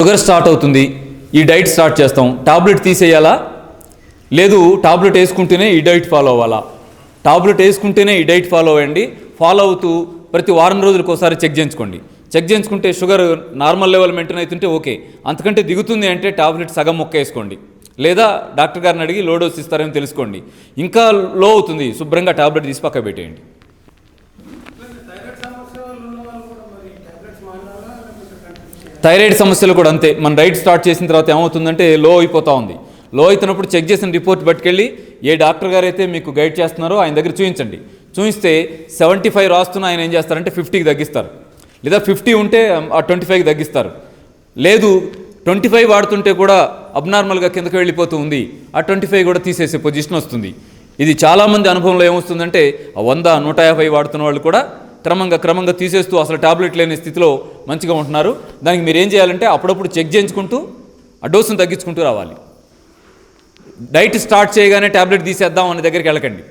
Sugar start అవుతుంది, ఈ diet start చేస్తాం, టాబ్లెట్ తీసేయాలా? లేదు, టాబ్లెట్ వేసుకుంటేనే ఈ డైట్ ఫాలో అవ్వాలా? టాబ్లెట్ వేసుకుంటేనే ఈ డైట్ ఫాలో అవ్వండి. ఫాలో అవుతూ ప్రతి వారం రోజులకు ఒకసారి చెక్ చేయించుకోండి. చెక్ చేయించుకుంటే షుగర్ నార్మల్ లెవెల్ మెయింటైన్ అవుతుంటే ఓకే, అంతకంటే దిగుతుంది అంటే టాబ్లెట్ సగం మొక్క వేసుకోండి, లేదా డాక్టర్ గారిని అడిగి లో డోస్ ఇస్తారని తెలుసుకోండి. ఇంకా లో అవుతుంది, శుభ్రంగా టాబ్లెట్ తీసి పక్క పెట్టేయండి. థైరాయిడ్ సమస్యలు కూడా అంతే. మన డైట్ స్టార్ట్ చేసిన తర్వాత ఏమవుతుందంటే లో అయిపోతూ ఉంది. లో అవుతున్నప్పుడు చెక్ చేసిన రిపోర్ట్ పట్టుకెళ్ళి ఏ డాక్టర్ గారు అయితే మీకు గైడ్ చేస్తున్నారో ఆయన దగ్గర చూపించండి. చూపిస్తే 75 రాస్తున్న ఆయన ఏం చేస్తారంటే 50కి తగ్గిస్తారు, లేదా 50 ఉంటే ఆ 25కి తగ్గిస్తారు. లేదు 25 వాడుతుంటే కూడా అబ్నార్మల్గా కిందకి వెళ్ళిపోతూ ఉంది, ఆ 25 కూడా తీసేసే పొజిషన్ వస్తుంది. ఇది చాలామంది అనుభవంలో ఏమొస్తుందంటే ఆ 100, 150 వాడుతున్న వాళ్ళు కూడా క్రమంగా తీసేస్తూ అసలు టాబ్లెట్ లేని స్థితిలో మంచిగా ఉంటున్నారు. దానికి మీరు ఏం చేయాలంటే అప్పుడప్పుడు చెక్ చేయించుకుంటూ ఆ డోసును తగ్గించుకుంటూ రావాలి. డైట్ స్టార్ట్ చేయగానే టాబ్లెట్ తీసేద్దాం అనే దగ్గరికి వెళ్ళకండి.